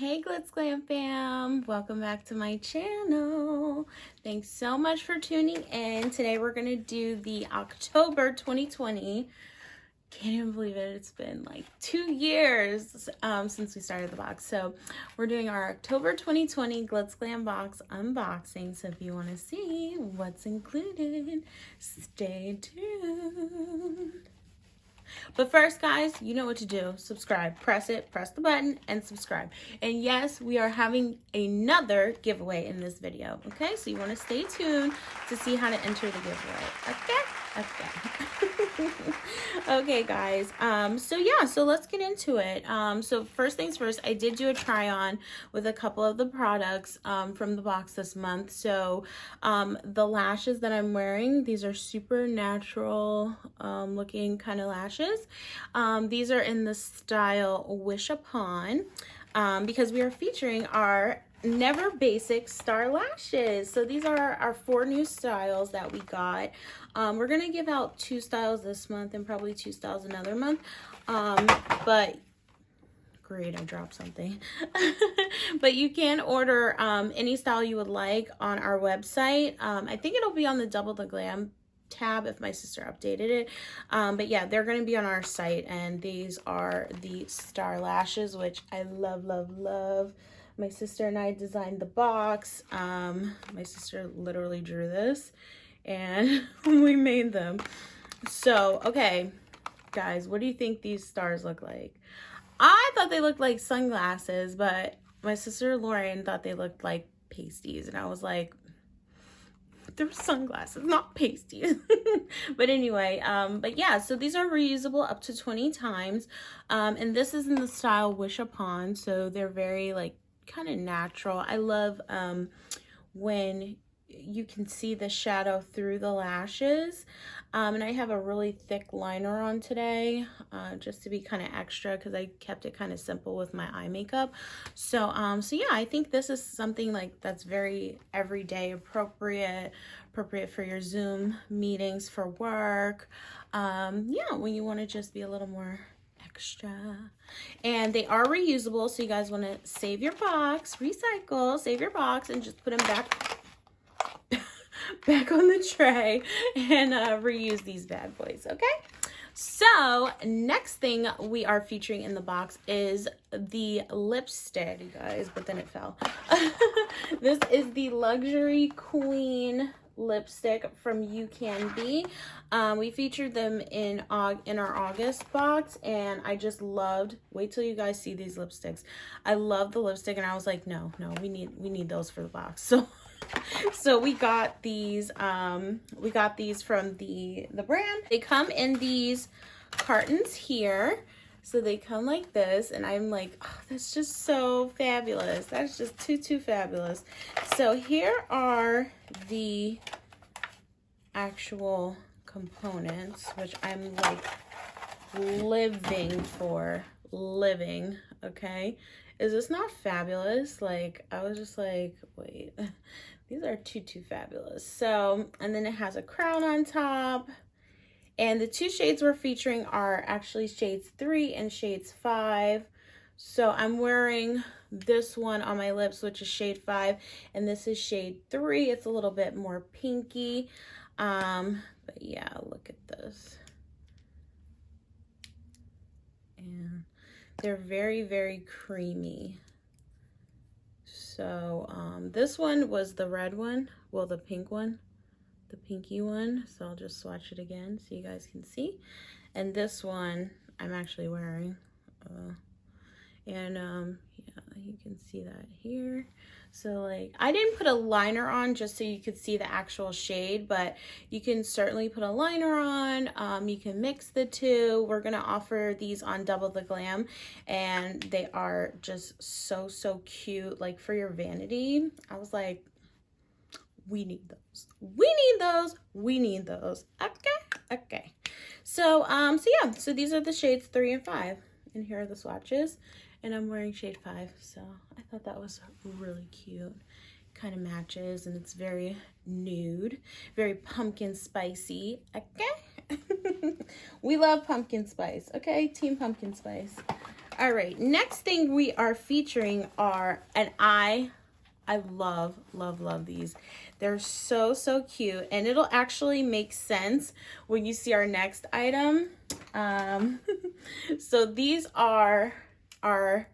Hey GLITZGLAMFAM, welcome back to my channel. Thanks so much for tuning in. Today we're going to do the October 2020. Can't even believe it. It's been like 2 years since we started the box. So we're doing our October 2020 Glitzglambox unboxing. So if you want to see what's included, stay tuned. But first, guys, you know what to do. Subscribe. Press it. Press the button and subscribe. And yes, we are having another giveaway in this video. Okay, so you want to stay tuned to see how to enter the giveaway. Okay? Okay, guys. So let's get into it. So first things first, I did do a try on with a couple of the products from the box this month. So the lashes that I'm wearing, these are super natural looking kind of lashes. These are in the style Wish Upon because we are featuring our Never Basic Star Lashes. So these are our 4 new styles that we got. We're gonna give out 2 styles this month and probably 2 styles another month. But great, I dropped something. But you can order any style you would like on our website. I think it'll be on the Double the Glam tab if my sister updated it. But yeah, they're going to be on our site, and these are the Star Lashes, which I love, love, love. My sister and I designed the box. My sister literally drew this and we made them. So, okay, guys, what do you think these stars look like? I thought they looked like sunglasses, but my sister Lauren thought they looked like pasties, and I was like, they're sunglasses, not pasties. But anyway, but yeah, so these are reusable up to 20 times. And this is in the style Wish Upon, so they're very like kind of natural. I love when you can see the shadow through the lashes. And I have a really thick liner on today, just to be kind of extra because I kept it kind of simple with my eye makeup. So yeah, I think this is something like that's very everyday appropriate for your Zoom meetings for work. Yeah, when you want to just be a little more extra. And they are reusable, so you guys want to save your box, recycle, save your box, and just put them back on the tray and reuse these bad boys. Okay, so next thing we are featuring in the box is the lipstick, you guys, but then it fell. This is the Luxury Queen lipstick from You Can Be. We featured them in our August box, and I just loved, wait till you guys see these lipsticks. I love the lipstick, and I was like, no, we need those for the box. So we got these from the brand. They come in these cartons here. So they come like this, and I'm like, oh, that's just so fabulous. That's just too fabulous. So here are the actual components, which I'm like living for, okay? Is this not fabulous? Like, I was just like, wait, these are too fabulous. So, and then it has a crown on top. And the 2 shades we're featuring are actually shades 3 and shades 5. So I'm wearing this one on my lips, which is shade 5, and this is shade 3. It's a little bit more pinky. But yeah, look at this. And they're very creamy. So this one was the red one, well, the pink one, the pinky one. So I'll just swatch it again so you guys can see. And this one I'm actually wearing. Yeah, you can see that here. So like, I didn't put a liner on just so you could see the actual shade, but you can certainly put a liner on. You can mix the two. We're gonna offer these on Double the Glam, and they are just so cute. Like, for your vanity, I was like, we need those. Okay. So so these are the shades 3 and 5, and here are the swatches, and I'm wearing shade 5, so I thought that was really cute. Kind of matches, and it's very nude, very pumpkin spicy. Okay. We love pumpkin spice. Okay, team pumpkin spice. All right, next thing we are featuring are, and I love, love, love these. They're so, so cute, and it'll actually make sense when you see our next item. So these are our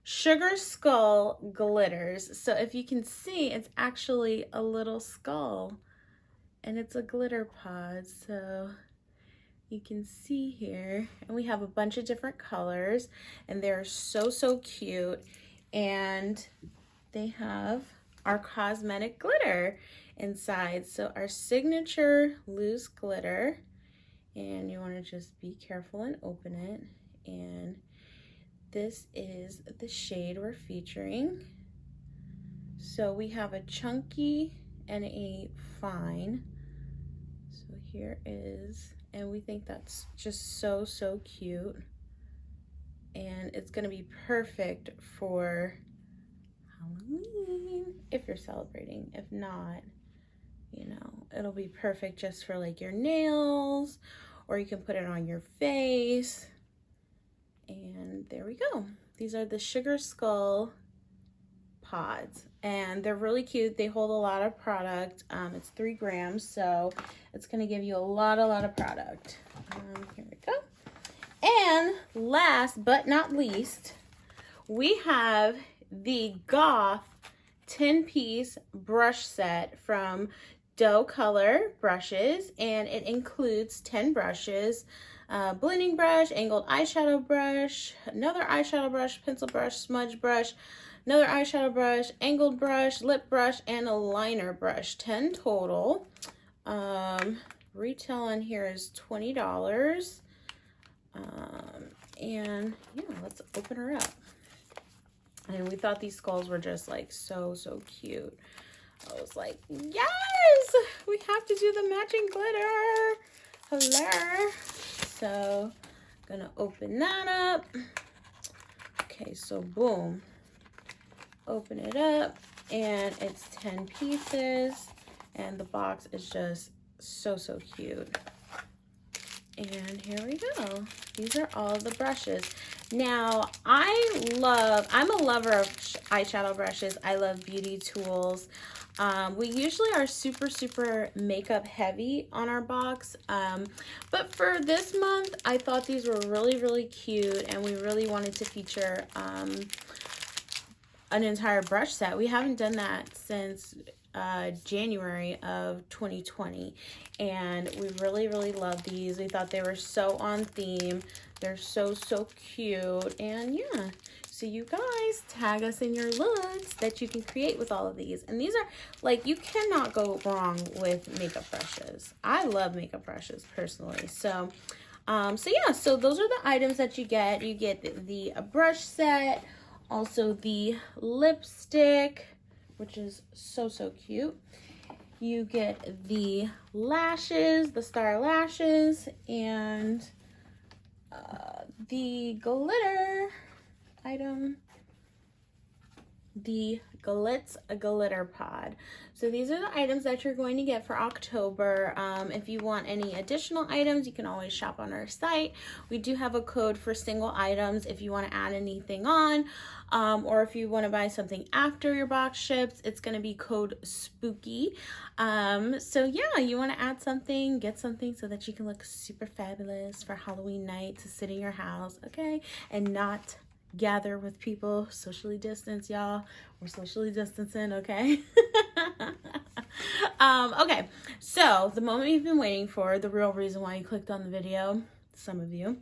sugar skull glitters. So if you can see, it's actually a little skull, and it's a glitter pod. So you can see here, and we have a bunch of different colors, and they're so, so cute. And they have our cosmetic glitter inside. So our signature loose glitter, and you want to just be careful and open it. And this is the shade we're featuring. So we have a chunky and a fine. So here is, and we think that's just so, so cute. And it's gonna be perfect for Halloween if you're celebrating. If not, you know, it'll be perfect just for like your nails, or you can put it on your face. And there we go. These are the sugar skull pods, and they're really cute. They hold a lot of product. It's 3 grams, so it's gonna give you a lot of product. Here we go. And last but not least, we have the Goth 10-piece brush set from Doe Color Brushes, and it includes 10 brushes, blending brush, angled eyeshadow brush, another eyeshadow brush, pencil brush, smudge brush, another eyeshadow brush, angled brush, lip brush, and a liner brush. 10 total. Retail on here is $20. And yeah, let's open her up. And we thought these skulls were just like so, so cute. I was like, yes, we have to do the matching glitter. Hello. So I'm gonna open that up. Okay, so boom. Open it up, and it's 10 pieces, and the box is just so, so cute. And here we go. These are all the brushes. Now, I'm a lover of eyeshadow brushes. I love beauty tools. We usually are super, super makeup heavy on our box. But for this month, I thought these were really, really cute, and we really wanted to feature an entire brush set. We haven't done that since January of 2020, and we really, really love these. We thought they were so on theme. They're so, so cute. And yeah, so you guys tag us in your looks that you can create with all of these. And these are like, you cannot go wrong with makeup brushes. I love makeup brushes personally. So yeah, so those are the items that you get. You get the brush set, also the lipstick, which is so, so cute. You get the lashes, the star lashes, and the glitter item, the Glitz Glitter Pod. So these are the items that you're going to get for October. If you want any additional items, you can always shop on our site. We do have a code for single items if you want to add anything on, or if you want to buy something after your box ships, it's going to be code SPOOKY. So yeah, you want to add something, get something so that you can look super fabulous for Halloween night to sit in your house, okay, and not gather with people, socially distance, y'all. We're socially distancing, okay? Okay, so the moment you've been waiting for, the real reason why you clicked on the video, some of you,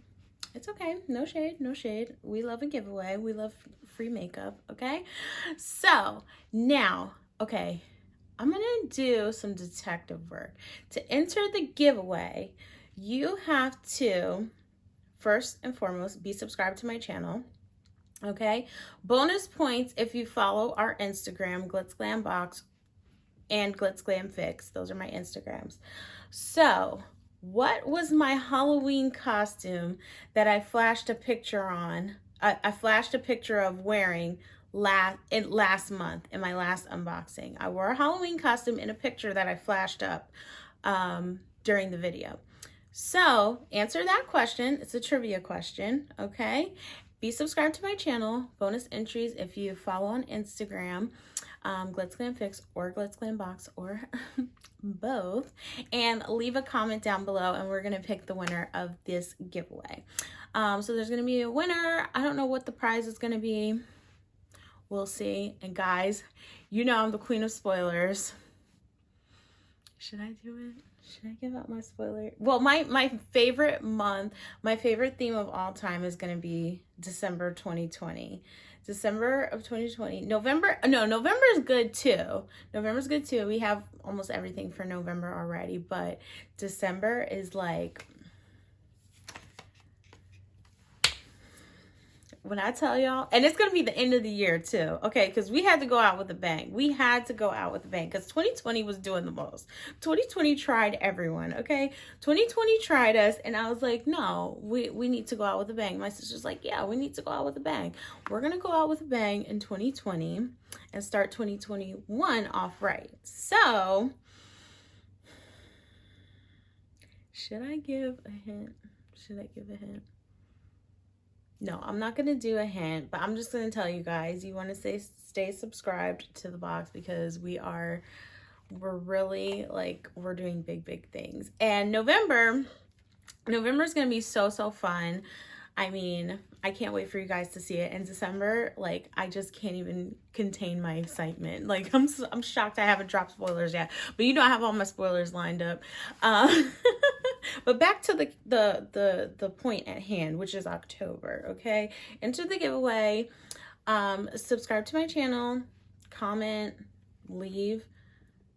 it's okay, no shade, no shade. We love a giveaway. We love free makeup, okay? So now, okay, I'm gonna do some detective work. To enter the giveaway, you have to, first and foremost, be subscribed to my channel. Okay, bonus points if you follow our Instagram, Glitzglambox and GLITZGLAMFIX. Those are my Instagrams. So what was my Halloween costume that I flashed a picture on? I flashed a picture of wearing last month in my last unboxing. I wore a Halloween costume in a picture that I flashed up during the video. So answer that question. It's a trivia question, okay? be subscribed to my channel. Bonus entries if you follow on Instagram, GLITZGlamFix or GLITZGlambox or both, and leave a comment down below and we're gonna pick the winner of this giveaway. So there's gonna be a winner. I don't know what the prize is gonna be. We'll see. And guys, you know I'm the queen of spoilers. Should I do it? Should I give out my spoiler? Well, my favorite month, my favorite theme of all time is gonna be December 2020. December of 2020. November is good too. November's good too. We have almost everything for November already, but December is like, when I tell y'all, and it's going to be the end of the year too, okay? Because we had to go out with a bang. We had to go out with a bang because 2020 was doing the most. 2020 tried everyone, okay? 2020 tried us, and I was like, no, we need to go out with a bang. My sister's like, yeah, we need to go out with a bang. We're going to go out with a bang in 2020 and start 2021 off right. So, should I give a hint? Should I give a hint? No, I'm not going to do a hint, but I'm just going to tell you guys, you want to stay subscribed to the box because we're really like, we're doing big things. And November is going to be so fun. I mean, I can't wait for you guys to see it. In December, like, I just can't even contain my excitement. Like, I'm shocked I haven't dropped spoilers yet, but you know I have all my spoilers lined up. But back to the point at hand, which is October, okay? Enter the giveaway. Subscribe to my channel, comment, leave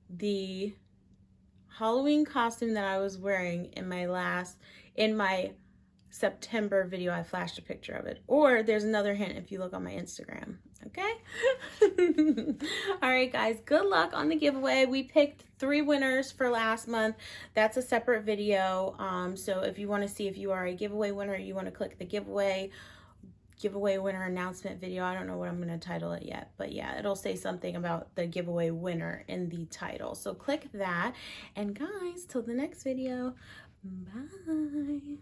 the Halloween costume that I was wearing in my September video. I flashed a picture of it. Or there's another hint if you look on my Instagram, okay? All right, guys, good luck on the giveaway. We picked 3 winners for last month. That's a separate video. So if you want to see if you are a giveaway winner, you want to click the giveaway winner announcement video. I don't know what I'm going to title it yet, but yeah, it'll say something about the giveaway winner in the title. So click that. And guys, till the next video, bye.